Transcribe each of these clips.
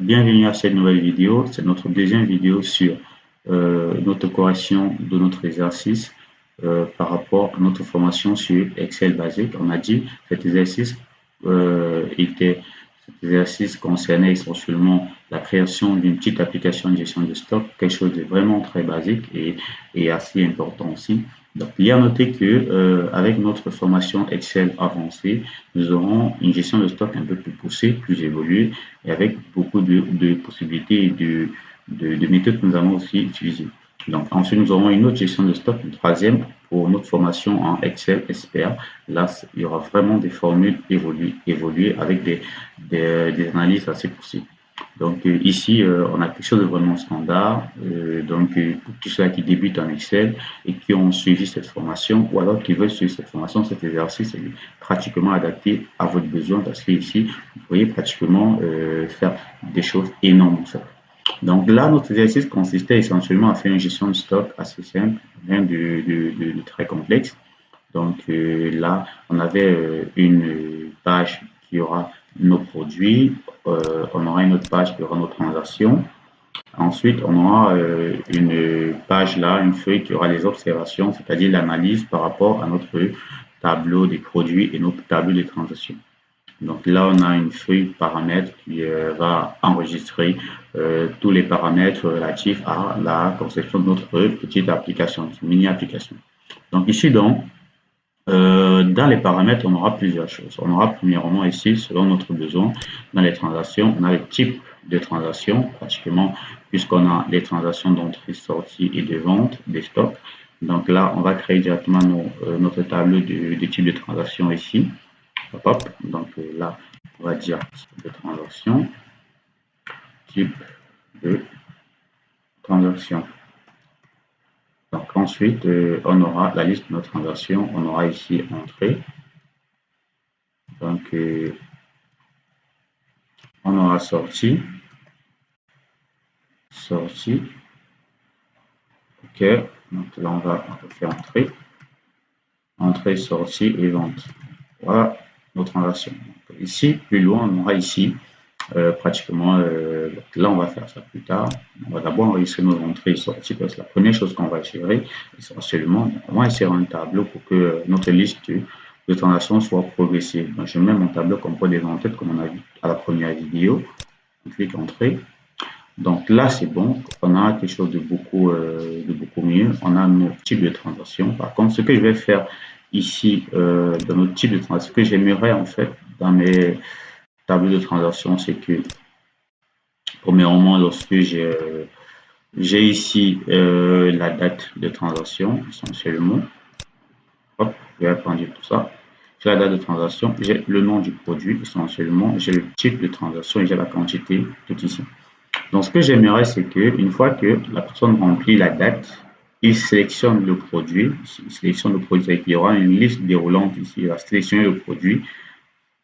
bienvenue à cette nouvelle vidéo. C'est notre deuxième vidéo sur notre correction de notre exercice par rapport à notre formation sur Excel basique. On a dit que cet exercice concernait essentiellement la création d'une petite application de gestion de stock, quelque chose de vraiment très basique et assez important aussi. Donc, il y a à noter que avec notre formation Excel avancée, nous aurons une gestion de stock un peu plus poussée, plus évoluée, et avec beaucoup de possibilités et de méthodes que nous allons aussi utiliser. Donc, ensuite, nous aurons une autre gestion de stock, une troisième, pour notre formation en Excel SPA. Là, il y aura vraiment des formules évoluées avec des analyses assez poussées. Donc ici, on a quelque chose de vraiment standard. Pour tous ceux qui débutent en Excel et qui ont suivi cette formation ou alors qui veulent suivre cette formation, cet exercice est pratiquement adapté à votre besoin parce que ici, vous pourriez pratiquement faire des choses énormes en fait. Donc là, notre exercice consistait essentiellement à faire une gestion de stock assez simple, rien de très complexe. Donc là, on avait une page qui aura nos produits, on aura une autre page qui aura nos transactions. Ensuite, on aura une page là, une feuille qui aura les observations, c'est-à-dire l'analyse par rapport à notre tableau des produits et notre tableau des transactions. Donc là, on a une feuille paramètres qui va enregistrer tous les paramètres relatifs à la conception de notre petite application, mini-application. Donc ici, dans les paramètres, on aura plusieurs choses. On aura premièrement ici, selon notre besoin, dans les transactions, on a le type de transaction, pratiquement, puisqu'on a les transactions d'entrée, sortie et de vente des stocks. Donc là, on va créer directement notre tableau de type de transaction ici. Hop, donc là, on va dire type de transaction, type de transaction. Donc ensuite, on aura la liste de nos transactions, on aura ici entrée. Donc on aura sortie. Ok, donc là on va faire entrée. Entrée, sortie et vente. Voilà nos transactions. Donc, ici, plus loin, on aura ici pratiquement, là on va faire ça plus tard. On va d'abord enregistrer nos entrées et sorties parce que la première chose qu'on va gérer, essentiellement, on va insérer un tableau pour que notre liste de transactions soit progressive. Donc, je mets mon tableau comme quoi des entrées comme on a vu à la première vidéo. On clique entrée. Donc là, c'est bon. On a quelque chose de beaucoup mieux. On a nos types de transactions. Par contre, ce que je vais faire ici dans notre type de transaction, ce que j'aimerais en fait dans mes tableaux de transactions, c'est que premièrement, lorsque j'ai ici la date de transaction, essentiellement, hop, je vais prendre tout ça. J'ai la date de transaction, j'ai le nom du produit, essentiellement, j'ai le type de transaction et j'ai la quantité tout ici. Donc, ce que j'aimerais, c'est qu'une fois que la personne remplit la date, il sélectionne le produit. Il sélectionne le produit, c'est-à-dire qu'il y aura une liste déroulante ici. Il va sélectionner le produit.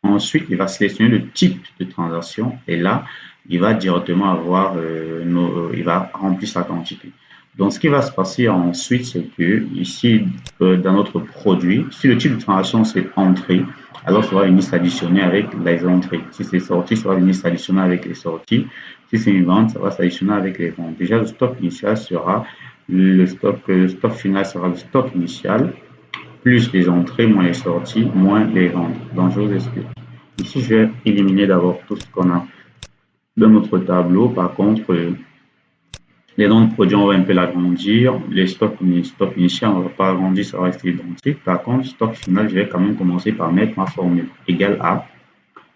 Ensuite, il va sélectionner le type de transaction. Et là, il va directement avoir, il va remplir sa quantité. Donc, ce qui va se passer ensuite, c'est que ici, dans notre produit, si le type de transaction c'est entrée, alors ce sera une liste additionnée avec les entrées. Si c'est sorti, ce sera une liste additionnée avec les sorties. Si c'est une vente, ça va s'additionner avec les ventes. Déjà, le stock initial sera le stock final sera le stock initial, plus les entrées, moins les sorties, moins les ventes. Donc, je vous explique. Ici, je vais éliminer d'abord tout ce qu'on a dans notre tableau. Par contre, les noms de produits, on va un peu l'agrandir. Les stocks initial, on ne va pas agrandir, ça va rester identique. Par contre, stock final, je vais quand même commencer par mettre ma formule égale à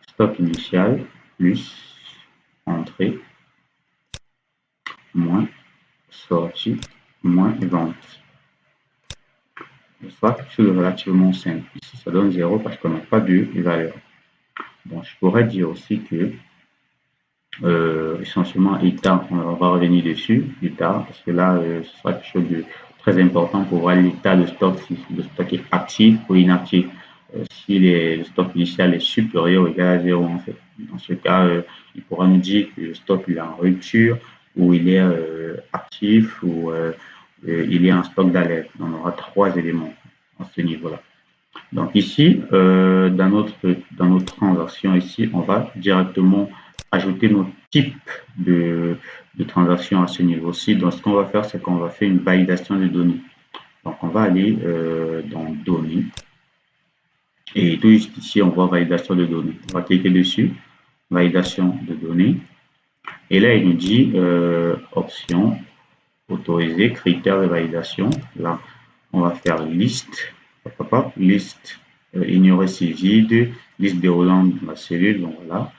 stock initial plus entrée moins sortie moins vente. Ce sera quelque chose de relativement simple. Ici, ça donne 0 parce qu'on n'a pas de valeur. Bon, je pourrais dire aussi que essentiellement état, on va revenir dessus état parce que là ce sera quelque chose de très important pour voir l'état de stock, si le stock est actif ou inactif. Si le stock initial est supérieur ou égal à 0 en fait. Dans ce cas, il pourra nous dire que le stock il est en rupture ou il est actif ou il est en stock d'alerte. On aura 3 éléments à ce niveau-là. Donc ici, dans notre transaction ici, on va directement ajouter notre type de, transaction à ce niveau-ci. Donc, ce qu'on va faire, c'est qu'on va faire une validation de données. Donc, on va aller dans données. Et tout juste ici, on voit validation de données. On va cliquer dessus, validation de données. Et là, il nous dit option, autoriser, critères de validation. Là, on va faire liste, liste, ignorer si vide, liste déroulante de la cellule. Donc voilà,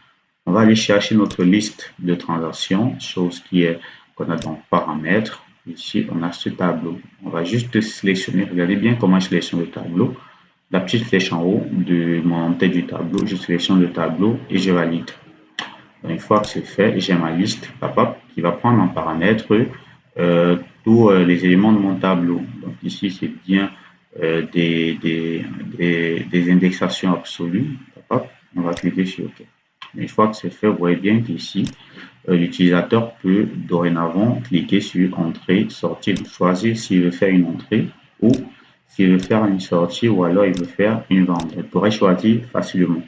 on va aller chercher notre liste de transactions, chose qui est qu'on a dans paramètres. Ici, on a ce tableau. On va juste sélectionner. Regardez bien comment je sélectionne le tableau. La petite flèche en haut de mon tête du tableau, je sélectionne le tableau et je valide. Donc, une fois que c'est fait, j'ai ma liste qui va prendre en paramètre tous les éléments de mon tableau. Donc ici, c'est bien des indexations absolues. On va cliquer sur OK. Une fois que c'est fait, vous voyez bien qu'ici, l'utilisateur peut dorénavant cliquer sur Entrée, Sortie, choisir s'il veut faire une entrée ou s'il veut faire une sortie ou alors il veut faire une vente. Il pourrait choisir facilement.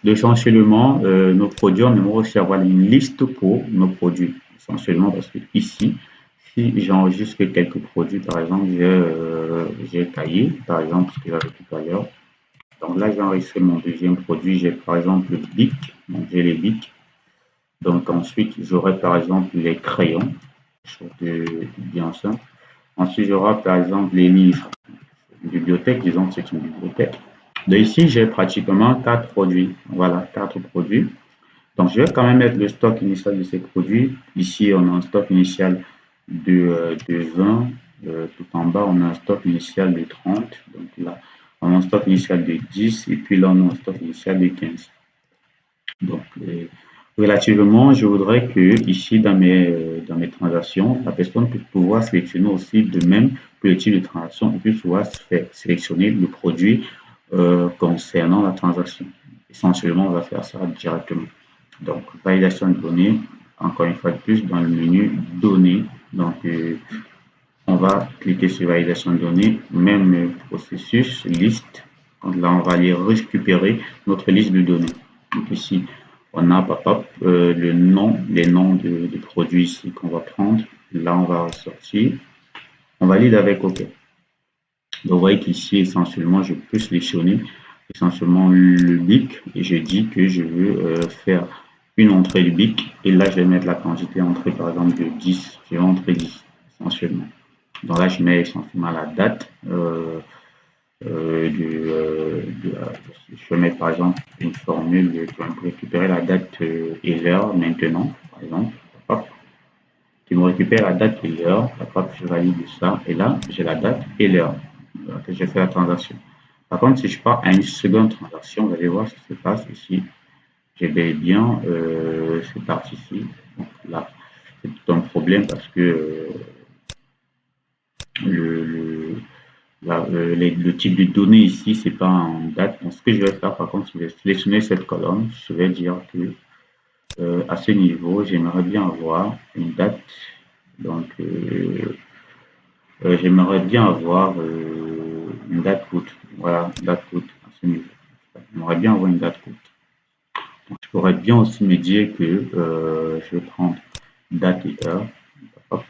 Essentiellement, nos produits, on aimerait aussi avoir une liste pour nos produits. Essentiellement parce que ici, si j'enregistre quelques produits, par exemple, j'ai cahier, par exemple, ce que j'avais tout à l'heure. Donc là, j'ai enregistré mon deuxième produit. J'ai par exemple le bic, donc j'ai les bics. Donc ensuite, j'aurai par exemple les crayons, bien ça. Ensuite, j'aurai par exemple les livres. Une bibliothèque, disons que c'est une bibliothèque. Donc ici, j'ai pratiquement 4 produits. Voilà, 4 produits. Donc, je vais quand même mettre le stock initial de ces produits. Ici, on a un stock initial de 20. Tout en bas, on a un stock initial de 30. Donc là, on a un stock initial de 10. Et puis là, on a un stock initial de 15. Donc, relativement, je voudrais que ici, dans mes transactions, la personne puisse pouvoir sélectionner aussi de même que le type de transaction et puis pouvoir sélectionner le produit concernant la transaction. Essentiellement, on va faire ça directement. Donc, validation de données, encore une fois de plus, dans le menu données. Donc, on va cliquer sur validation de données, même processus, liste. Donc là, on va aller récupérer notre liste de données. Donc ici, on a les noms de produits ici qu'on va prendre. Là, on va ressortir. On valide avec OK. Donc, vous voyez qu'ici, essentiellement, je peux sélectionner essentiellement le BIC et je dis que je veux faire une entrée du BIC et là je vais mettre la quantité entrée par exemple de 10, je vais entrer 10 essentiellement. Donc là je mets essentiellement la date je vais mettre par exemple une formule pour récupérer la date et l'heure maintenant par exemple. Hop, qui me récupère la date et l'heure, je valide ça et là j'ai la date et l'heure que j'ai fait la transaction. Par contre, si je pars à une seconde transaction, vous allez voir ce qui se passe ici. J'ai bel et bien cette partie-ci. Donc là, c'est tout un problème parce que le type de données ici, c'est pas en date. Donc, ce que je vais faire, par contre, je vais sélectionner cette colonne. Je vais dire que à ce niveau, j'aimerais bien avoir une date. Donc, j'aimerais bien avoir une date courte. Voilà, date courte à ce niveau. J'aimerais bien avoir une date courte. Donc, je pourrais bien aussi me dire que je vais prendre date et heure. Hop,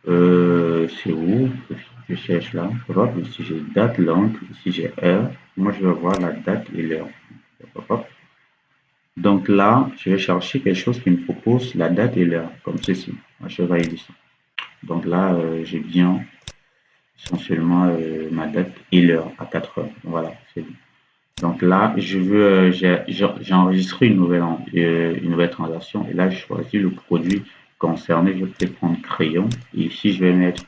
c'est où je cherche là. Hop, ici j'ai date langue, ici j'ai heure. Moi, je vais voir la date et l'heure. Donc là, je vais chercher quelque chose qui me propose la date et l'heure, comme ceci. Je vais valider ça. Donc là, j'ai bien essentiellement ma date et l'heure à 4 heures. Voilà, c'est bon. Donc là, j'ai enregistré une nouvelle transaction et là, je choisis le produit concerné. Je vais peut-être prendre crayon et ici, je vais mettre,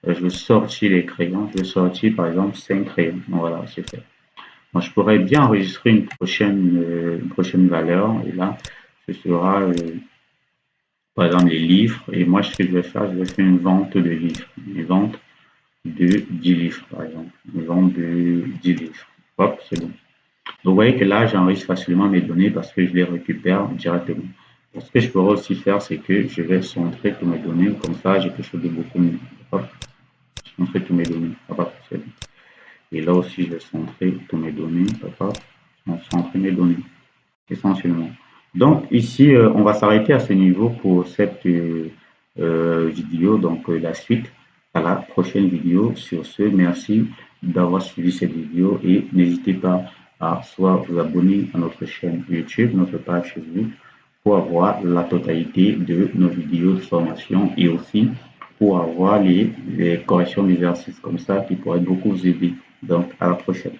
je vais sortir les crayons. Je vais sortir par exemple 5 crayons. Donc voilà, c'est fait. Donc, je pourrais bien enregistrer une prochaine valeur et là, ce sera par exemple les livres. Et moi, ce que je vais faire, je vais faire une vente de livres, une vente de 10 livres par exemple, une vente de 10 livres. Hop, c'est bon. Donc, vous voyez que là, j'enregistre facilement mes données parce que je les récupère directement. Donc, ce que je pourrais aussi faire, c'est que je vais centrer toutes mes données. Comme ça, j'ai quelque chose de beaucoup mieux. Hop, je centre toutes mes données. Hop, c'est bon. Et là aussi, je vais centrer toutes mes données. Hop, je centre mes données. essentiellement. Donc ici, on va s'arrêter à ce niveau pour cette vidéo. Donc la suite à la prochaine vidéo. Sur ce, merci d'avoir suivi cette vidéo et n'hésitez pas à soit vous abonner à notre chaîne YouTube, notre page Facebook, pour avoir la totalité de nos vidéos de formation et aussi pour avoir les corrections d'exercices comme ça qui pourraient beaucoup vous aider. Donc à la prochaine.